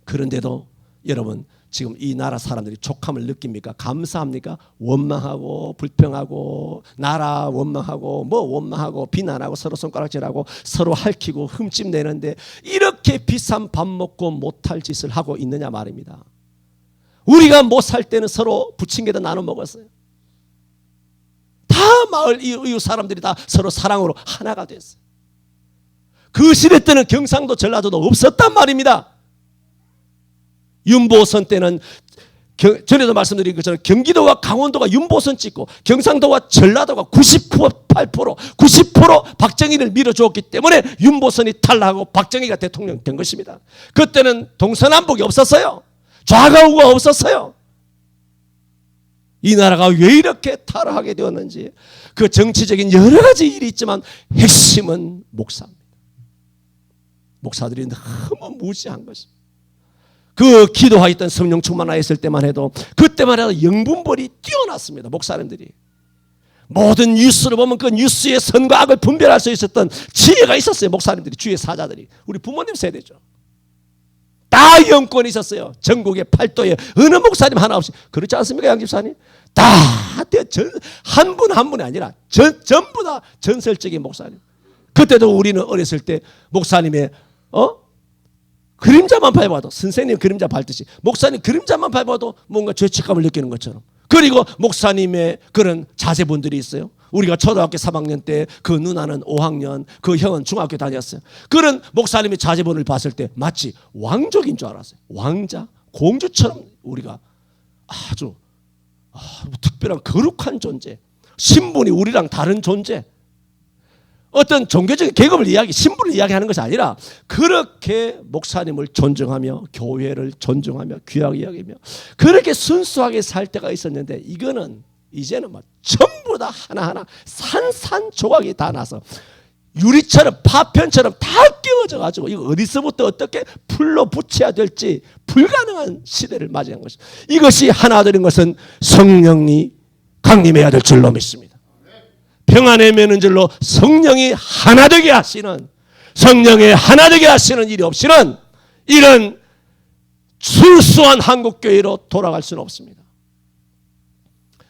A: 그런데도 여러분 지금 이 나라 사람들이 족함을 느낍니까? 감사합니까? 원망하고 불평하고 나라 원망하고 뭐 원망하고 비난하고 서로 손가락질하고 서로 핥히고 흠집내는데 이렇게 비싼 밥 먹고 못할 짓을 하고 있느냐 말입니다. 우리가 못 살 때는 서로 부침개도 나눠 먹었어요. 다 마을 이웃 사람들이 다 서로 사랑으로 하나가 됐어요. 그 시대 때는 경상도 전라도도 없었단 말입니다. 윤보선 때는 전에도 말씀드린 것처럼 경기도와 강원도가 윤보선 찍고 경상도와 전라도가 98%, 90% 박정희를 밀어주었기 때문에 윤보선이 탈락하고 박정희가 대통령 된 것입니다. 그때는 동서남북이 없었어요. 좌가우가 없었어요. 이 나라가 왜 이렇게 타락하게 되었는지 그 정치적인 여러 가지 일이 있지만 핵심은 목사입니다. 목사들이 너무 무시한 것입니다. 그 기도하였던 성령 충만하였을 때만 해도 그때만 해도 영분별이 뛰어났습니다. 목사님들이 모든 뉴스를 보면 그 뉴스의 선과 악을 분별할 수 있었던 지혜가 있었어요. 목사님들이, 주의 사자들이, 우리 부모님 세대죠. 다 영권이 있었어요. 전국의 팔도에 어느 목사님 하나 없이. 그렇지 않습니까, 양 집사님? 다 한 분 한 분이 아니라 전부 다 전설적인 목사님. 그때도 우리는 어렸을 때 목사님의 그림자만 밟아도, 선생님 그림자 밟듯이 목사님 그림자만 밟아도 뭔가 죄책감을 느끼는 것처럼. 그리고 목사님의 그런 자제분들이 있어요. 우리가 초등학교 3학년 때 그 누나는 5학년, 그 형은 중학교 다녔어요. 그런 목사님의 자제분을 봤을 때 마치 왕족인 줄 알았어요. 왕자, 공주처럼 우리가 아주 특별한 거룩한 존재, 신분이 우리랑 다른 존재, 어떤 종교적인 계급을 신분을 이야기하는 것이 아니라 그렇게 목사님을 존중하며 교회를 존중하며 귀하게 여기며 그렇게 순수하게 살 때가 있었는데, 이제는 전부 다 하나하나 산산조각이 다 나서 유리처럼 파편처럼 다 끼워져 가지고 이거 어디서부터 어떻게 풀로 붙여야 될지 불가능한 시대를 맞이한 것입니다. 이것이 하나 되는 것은 성령이 강림해야 될 줄로 믿습니다. 평안의 면은줄로 성령이 하나 되게 하시는, 성령의 하나 되게 하시는 일이 없이는 이런 순수한 한국교회로 돌아갈 수는 없습니다.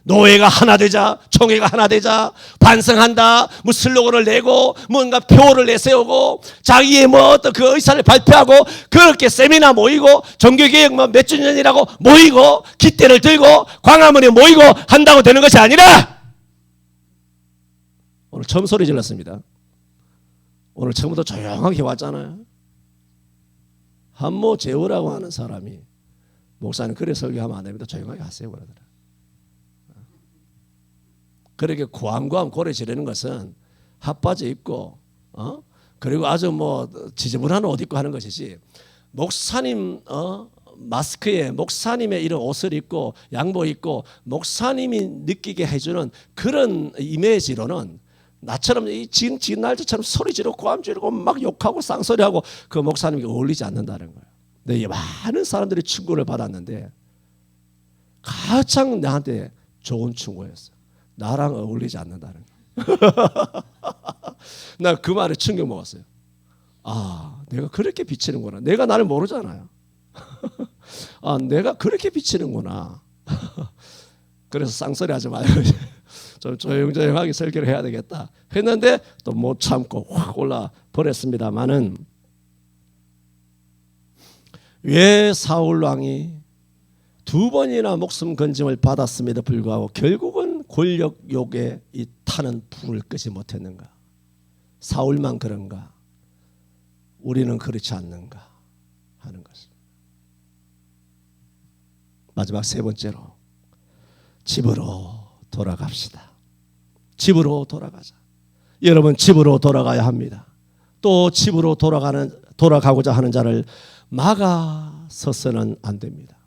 A: 노예가 하나 되자, 총회가 하나 되자, 반성한다, 슬로건을 내고 뭔가 표를 내세우고 자기의 어떤 그 의사를 발표하고 그렇게 세미나 모이고 종교개혁 몇 주년이라고 모이고 깃대를 들고 광화문에 모이고 한다고 되는 것이 아니라, 오늘 처음 소리 질렀습니다. 오늘 처음부터 조용하게 왔잖아요. 한모 제우라고 하는 사람이 목사님 그래 설교하면 안 됩니다. 조용하게 하세요 그러더라. 그렇게 고함고함 고래 지르는 것은 핫바지 입고 그리고 아주 지저분한 옷 입고 하는 것이지, 목사님 마스크에 목사님의 이런 옷을 입고 양복 입고 목사님이 느끼게 해주는 그런 이미지로는 나처럼 지금 날짜처럼 소리 지르고 고함 지르고 막 욕하고 쌍소리하고 그 목사님에게 어울리지 않는다는 거예요. 근데 많은 사람들이 충고를 받았는데 가장 나한테 좋은 충고였어요. 나랑 어울리지 않는다는 거예요. 나 그 말에 충격 먹었어요. 내가 그렇게 비치는구나. 내가 나를 모르잖아요. 내가 그렇게 비치는구나. 그래서 쌍소리 하지 말고 좀 조용조용하게 설교를 해야 되겠다 했는데 또 못 참고 확 올라 버렸습니다만은, 왜 사울 왕이 2번이나 목숨 건짐을 받았음에도 불구하고 결국은 권력욕에 이 타는 불을 끄지 못했는가? 사울만 그런가? 우리는 그렇지 않는가 하는 것입니다. 마지막 세 번째로, 집으로 돌아갑시다. 집으로 돌아가자. 여러분, 집으로 돌아가야 합니다. 또 집으로 돌아가고자 하는 자를 막아서서는 안 됩니다.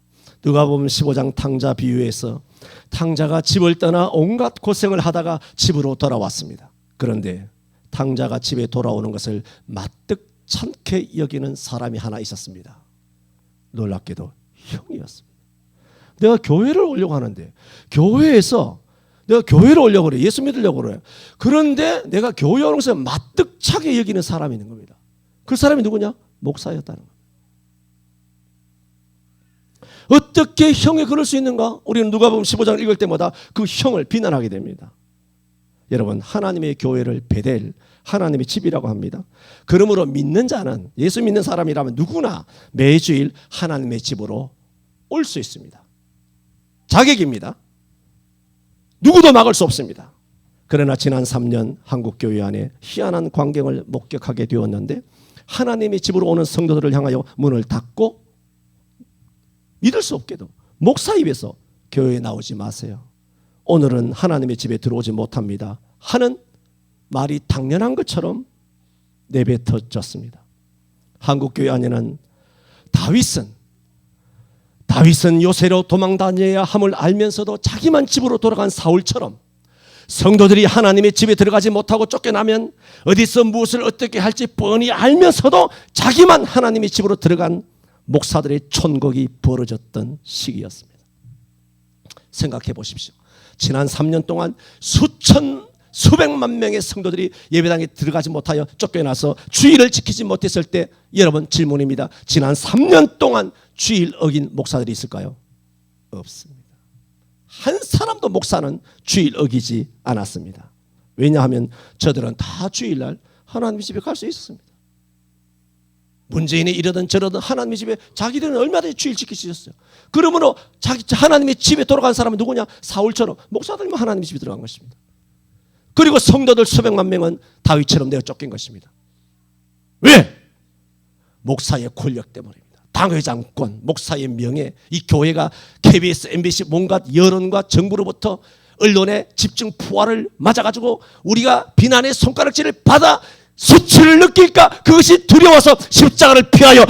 A: 누가복음 15장 탕자 비유에서 탕자가 집을 떠나 온갖 고생을 하다가 집으로 돌아왔습니다. 그런데 탕자가 집에 돌아오는 것을 마뜩찮게 여기는 사람이 하나 있었습니다. 놀랍게도 형이었습니다. 내가 교회를 오려고 하는데, 교회에서 내가 교회를 오려고 그래, 예수 믿으려고 그래. 그런데 내가 교회 오는 것을 마뜩차게 여기는 사람이 있는 겁니다. 그 사람이 누구냐? 목사였다는 겁니다. 어떻게 형이 그럴 수 있는가? 우리는 누가복음 15장을 읽을 때마다 그 형을 비난하게 됩니다. 여러분, 하나님의 교회를 베델, 하나님의 집이라고 합니다. 그러므로 믿는 자는, 예수 믿는 사람이라면 누구나 매주일 하나님의 집으로 올 수 있습니다. 자격입니다. 누구도 막을 수 없습니다. 그러나 지난 3년 한국교회 안에 희한한 광경을 목격하게 되었는데, 하나님의 집으로 오는 성도들을 향하여 문을 닫고 믿을 수 없게도 목사 입에서 교회에 나오지 마세요, 오늘은 하나님의 집에 들어오지 못합니다 하는 말이 당연한 것처럼 내뱉어졌습니다. 한국교회 안에는 다윗은 요새로 도망 다녀야 함을 알면서도 자기만 집으로 돌아간 사울처럼, 성도들이 하나님의 집에 들어가지 못하고 쫓겨나면 어디서 무엇을 어떻게 할지 뻔히 알면서도 자기만 하나님의 집으로 들어간 목사들의 천국이 벌어졌던 시기였습니다. 생각해 보십시오. 지난 3년 동안 수천 수백만 명의 성도들이 예배당에 들어가지 못하여 쫓겨나서 주일을 지키지 못했을 때 여러분 질문입니다. 지난 3년 동안 주일 어긴 목사들이 있을까요? 없습니다. 한 사람도 목사는 주일 어기지 않았습니다. 왜냐하면 저들은 다 주일날 하나님 집에 갈 수 있었습니다. 문재인이 이러든 저러든 하나님의 집에 자기들은 얼마든지 주일 지키셨어요. 그러므로 하나님의 집에 돌아간 사람은 누구냐? 사울처럼 목사들만 하나님의 집에 들어간 것입니다. 그리고 성도들 수백만 명은 다윗처럼 내어 쫓긴 것입니다. 왜? 목사의 권력 때문입니다. 당회장권, 목사의 명예, 이 교회가 KBS, MBC 온갖 여론과 정부로부터 언론의 집중 포화를 맞아가지고 우리가 비난의 손가락질을 받아 수치를 느낄까? 그것이 두려워서 십자가를 피하여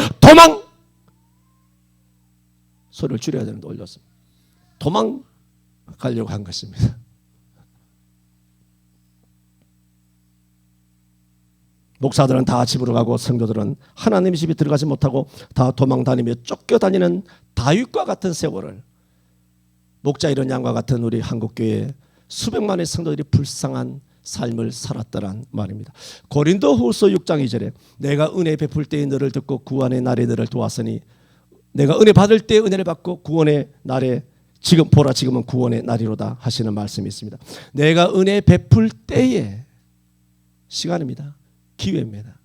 A: 소리를 줄여야 되는데 올렸습니다. 도망가려고 한 것입니다. 목사들은 다 집으로 가고 성도들은 하나님의 집에 들어가지 못하고 다 도망다니며 쫓겨다니는 다윗과 같은 세월을 목자 이런 양과 같은 우리 한국교회 수백만의 성도들이 불쌍한 삶을 살았더란 말입니다. 고린도후서 6장 2절에 내가 은혜 베풀 때에 너를 듣고 구원의 날에 너를 도왔으니 내가 은혜 받을 때 은혜를 받고 구원의 날에 지금 보라 지금은 구원의 날이로다 하시는 말씀이 있습니다. 내가 은혜 베풀 때에 시간입니다. 기회입니다.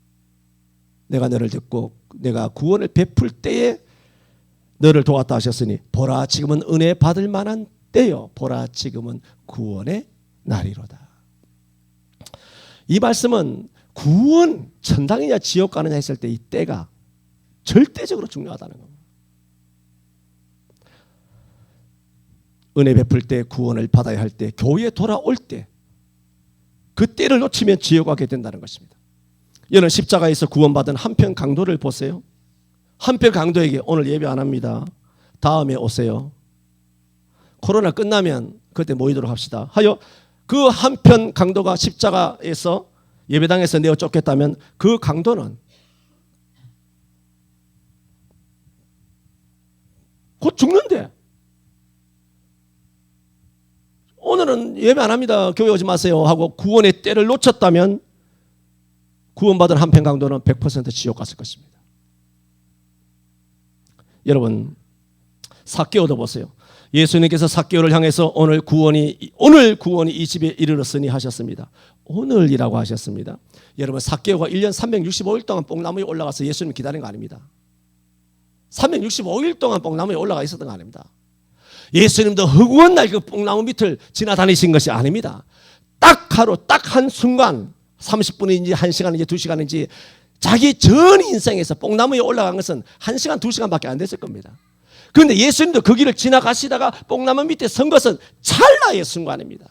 A: 내가 너를 듣고 내가 구원을 베풀 때에 너를 도왔다 하셨으니 보라 지금은 은혜 받을 만한 때요 보라 지금은 구원의 날이로다. 이 말씀은 구원 천당이냐 지옥 가느냐 했을 때 이 때가 절대적으로 중요하다는 겁니다. 은혜 베풀 때 구원을 받아야 할 때 교회에 돌아올 때 그 때를 놓치면 지옥 가게 된다는 것입니다. 여러분 십자가에서 구원받은 한편 강도를 보세요. 한편 강도에게 오늘 예배 안 합니다. 다음에 오세요. 코로나 끝나면 그때 모이도록 합시다. 하여 그 한편 강도가 십자가에서 예배당에서 내어 쫓겼다면 그 강도는 곧 죽는데 오늘은 예배 안 합니다. 교회 오지 마세요 하고 구원의 때를 놓쳤다면 구원받은 한편 강도는 100% 지옥 갔을 것입니다. 여러분 삭개오도 보세요. 예수님께서 삭개오를 향해서 오늘 구원이 이 집에 이르렀으니 하셨습니다. 오늘이라고 하셨습니다. 여러분 삭개오가 1년 365일 동안 뽕나무에 올라가서 예수님 기다린 거 아닙니다. 365일 동안 뽕나무에 올라가 있었던 거 아닙니다. 예수님도 허구한 날 그 뽕나무 밑을 지나다니신 것이 아닙니다. 딱 하루 딱 한 순간 30분인지 1시간인지 2시간인지 자기 전 인생에서 뽕나무에 올라간 것은 1시간 2시간밖에 안 됐을 겁니다. 그런데 예수님도 그 길을 지나가시다가 뽕나무 밑에 선 것은 찰나의 순간입니다.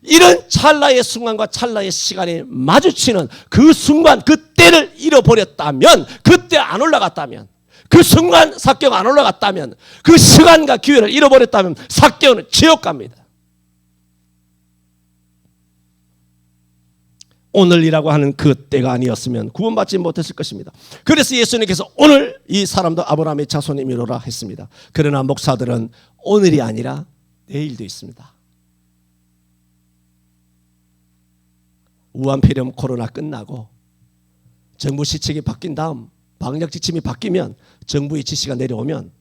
A: 이런 찰나의 순간과 찰나의 시간이 마주치는 그 순간 그 때를 잃어버렸다면 그때 안 올라갔다면 그 순간 삭개오가 안 올라갔다면 그 시간과 기회를 잃어버렸다면 삭개오는 지옥 갑니다. 오늘이라고 하는 그 때가 아니었으면 구원받지 못했을 것입니다. 그래서 예수님께서 오늘 이 사람도 아브라함의 자손이미로라 했습니다. 그러나 목사들은 오늘이 아니라 내일도 있습니다. 우한 폐렴 코로나 끝나고 정부 시책이 바뀐 다음 방역 지침이 바뀌면 정부의 지시가 내려오면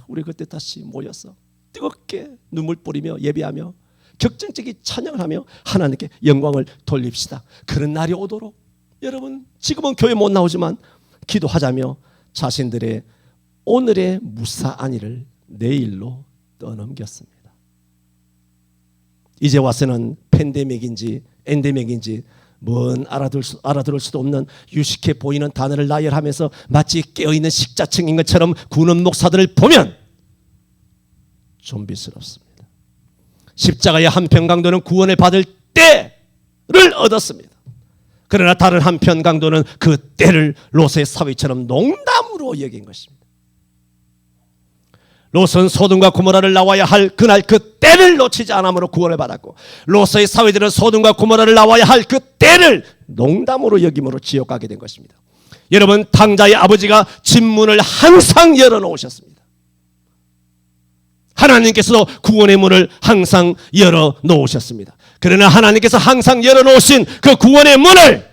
A: 우리 그때 다시 모여서 뜨겁게 눈물 뿌리며 예배하며 격정적인 찬양을 하며 하나님께 영광을 돌립시다. 그런 날이 오도록 여러분 지금은 교회 못 나오지만 기도하자며 자신들의 오늘의 무사안위를 내일로 떠넘겼습니다. 이제 와서는 팬데믹인지 엔데믹인지 뭔 알아들을 수도 없는 유식해 보이는 단어를 나열하면서 마치 깨어있는 식자층인 것처럼 구는 목사들을 보면 좀비스럽습니다. 십자가의 한편 강도는 구원을 받을 때를 얻었습니다. 그러나 다른 한편 강도는 그 때를 롯의 사위처럼 농담으로 여긴 것입니다. 롯은 소돔과 고모라를 나와야 할 그날 그 때를 놓치지 않음으로 구원을 받았고 롯의 사위들은 소돔과 고모라를 나와야 할 그 때를 농담으로 여김으로 지옥 가게 된 것입니다. 여러분 당자의 아버지가 집문을 항상 열어놓으셨습니다. 하나님께서도 구원의 문을 항상 열어놓으셨습니다. 그러나 하나님께서 항상 열어놓으신 그 구원의 문을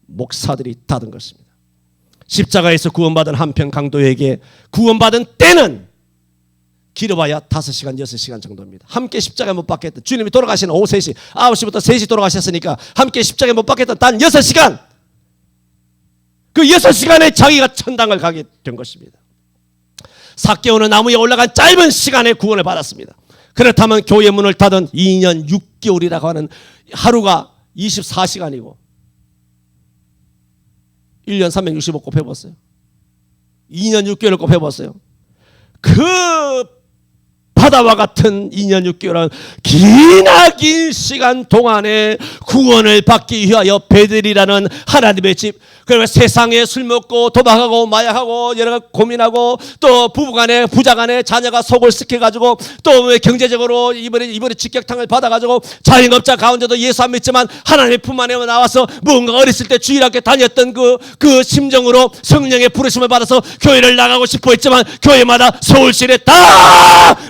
A: 목사들이 닫은 것입니다. 십자가에서 구원받은 한편 강도에게 구원받은 때는 길어봐야 5시간 6시간 정도입니다. 함께 십자가에 못 박혔던, 주님이 돌아가시는 오후 3시 9시부터 3시 돌아가셨으니까 함께 십자가에 못 박혔던 단 6시간, 그 6시간에 자기가 천당을 가게 된 것입니다. 삭개오는 나무에 올라간 짧은 시간에 구원을 받았습니다. 그렇다면 교회 문을 닫은 2년 6개월이라고 하는 하루가 24시간이고 1년 365 곱해봤어요. 2년 6개월을 곱해봤어요. 그 바다와 같은 2년 6개월은 기나긴 시간 동안에 구원을 받기 위하여 베들이라는 하나님의 집, 그리고 세상에 술 먹고 도박하고 마약하고 여러 가지 고민하고 또 부부간에 부자간에 자녀가 속을 썩혀가지고 또 경제적으로 이번에 직격탄을 받아가지고 자영업자 가운데도 예수 안 믿지만 하나님의 품 안에 나와서 뭔가 어렸을 때 주일학교 다녔던 그 심정으로 성령의 부르심을 받아서 교회를 나가고 싶어 했지만 교회마다 서울시내 다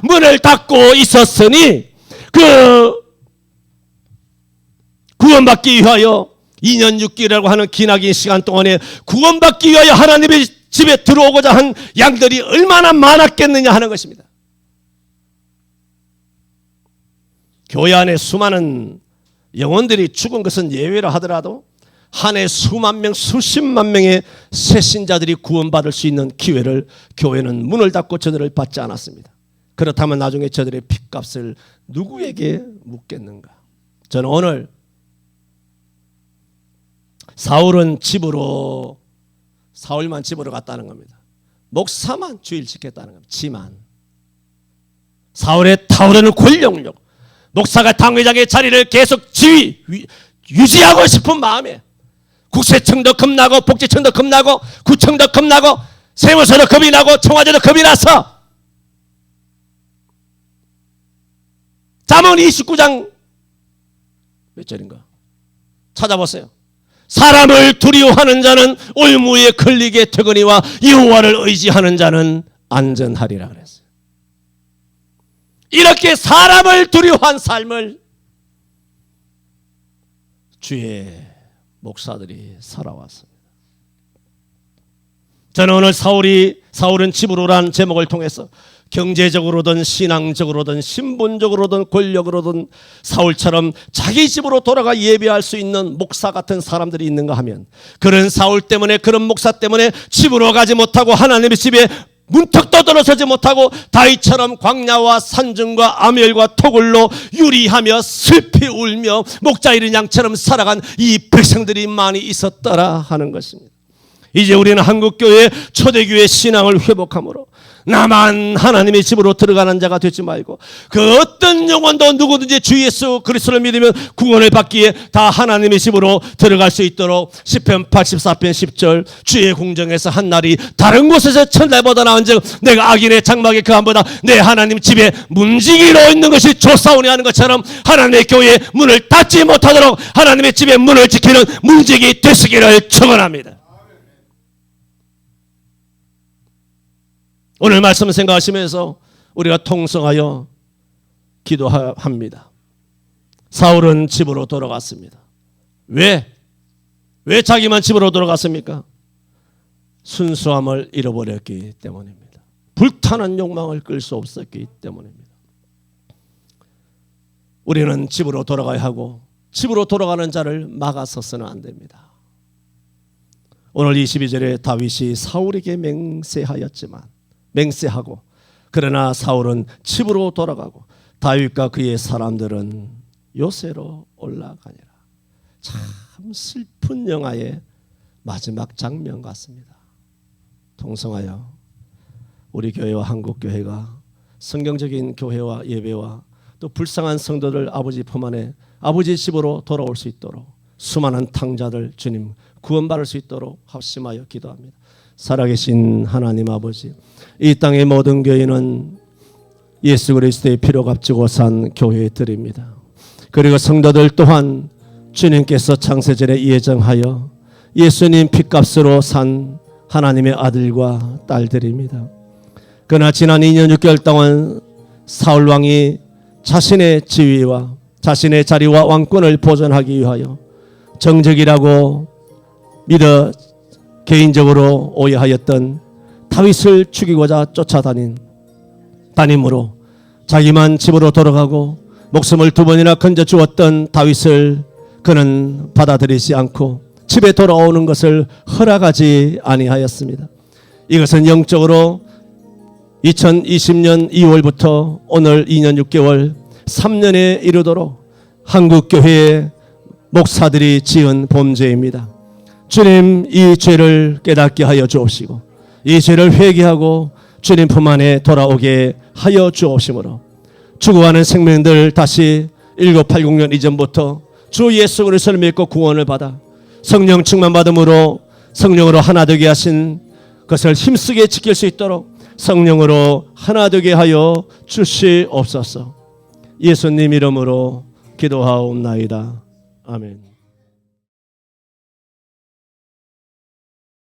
A: 문을 닫고 있었으니 그 구원받기 위하여 2년 6개월이라고 하는 기나긴 시간 동안에 구원받기 위하여 하나님의 집에 들어오고자 한 양들이 얼마나 많았겠느냐 하는 것입니다. 교회 안에 수많은 영혼들이 죽은 것은 예외라 하더라도 한 해 수만 명, 수십만 명의 새신자들이 구원받을 수 있는 기회를 교회는 문을 닫고 저들을 받지 않았습니다. 그렇다면 나중에 저들의 핏값을 누구에게 묻겠는가? 저는 오늘 사울만 집으로 갔다는 겁니다. 목사만 주일 지켰다는 겁니다. 지만 사울의 타오르는 권력력, 목사가 당회장의 자리를 계속 유지하고 싶은 마음에 국세청도 겁나고 복지청도 겁나고 구청도 겁나고 세무서도 겁이 나고 청와대도 겁이 나서 잠언 29장 몇 절인가 찾아보세요. 사람을 두려워하는 자는 올무에 걸리게 되거니와 여호와를 의지하는 자는 안전하리라 그랬어요. 이렇게 사람을 두려워한 삶을 주의 목사들이 살아왔습니다. 저는 오늘 사울은 집으로란 제목을 통해서 경제적으로든 신앙적으로든 신분적으로든 권력으로든 사울처럼 자기 집으로 돌아가 예배할 수 있는 목사 같은 사람들이 있는가 하면, 그런 사울 때문에, 그런 목사 때문에 집으로 가지 못하고 하나님의 집에 문턱도 들어서지 못하고 다윗처럼 광야와 산중과 아멜과 토굴로 유리하며 슬피 울며 목자 잃은 양처럼 살아간 이 백성들이 많이 있었더라 하는 것입니다. 이제 우리는 한국교회 초대교회 신앙을 회복함으로 나만 하나님의 집으로 들어가는 자가 되지 말고 그 어떤 영혼도 누구든지 주 예수 그리스도를 믿으면 구원을 받기에 다 하나님의 집으로 들어갈 수 있도록 시편 84편 10절 주의 궁정에서 한 날이 다른 곳에서 천날보다 나은즉 내가 악인의 장막에 그함보다 내 하나님 집에 문지기로 있는 것이 좋사오니 하는 것처럼 하나님의 교회의 문을 닫지 못하도록 하나님의 집의 문을 지키는 문지기 되시기를 축원합니다. 오늘 말씀 생각하시면서 우리가 통성하여 기도합니다. 사울은 집으로 돌아갔습니다. 왜 자기만 집으로 돌아갔습니까? 순수함을 잃어버렸기 때문입니다. 불타는 욕망을 끌 수 없었기 때문입니다. 우리는 집으로 돌아가야 하고 집으로 돌아가는 자를 막아서서는 안 됩니다. 오늘 22절에 다윗이 사울에게 맹세하고 그러나 사울은 집으로 돌아가고 다윗과 그의 사람들은 요새로 올라가니라. 참 슬픈 영화의 마지막 장면 같습니다. 통성하여 우리 교회와 한국교회가 성경적인 교회와 예배와 또 불쌍한 성도들 아버지 품 안에 아버지 집으로 돌아올 수 있도록 수많은 탕자들 주님 구원받을 수 있도록 합심하여 기도합니다. 살아계신 하나님 아버지, 이 땅의 모든 교회는 예수 그리스도의 피로 값지고 산 교회들입니다. 그리고 성도들 또한 주님께서 창세전에 예정하여 예수님 피값으로 산 하나님의 아들과 딸들입니다. 그러나 지난 2년 6개월 동안 사울왕이 자신의 지위와 자신의 자리와 왕권을 보존하기 위하여 정적이라고 믿어 개인적으로 오해하였던 다윗을 죽이고자 쫓아다님으로 자기만 집으로 돌아가고 목숨을 2번이나 건져 주었던 다윗을 그는 받아들이지 않고 집에 돌아오는 것을 허락하지 아니하였습니다. 이것은 영적으로 2020년 2월부터 오늘 2년 6개월 3년에 이르도록 한국교회의 목사들이 지은 범죄입니다. 주님, 이 죄를 깨닫게 하여 주옵시고 이 죄를 회개하고 주님 품 안에 돌아오게 하여 주옵시므로 죽어가는 생명들 다시 1980년 이전부터 주 예수 그리스도를 믿고 구원을 받아 성령 충만 받음으로 성령으로 하나 되게 하신 것을 힘쓰게 지킬 수 있도록 성령으로 하나 되게 하여 주시옵소서. 예수님 이름으로 기도하옵나이다. 아멘.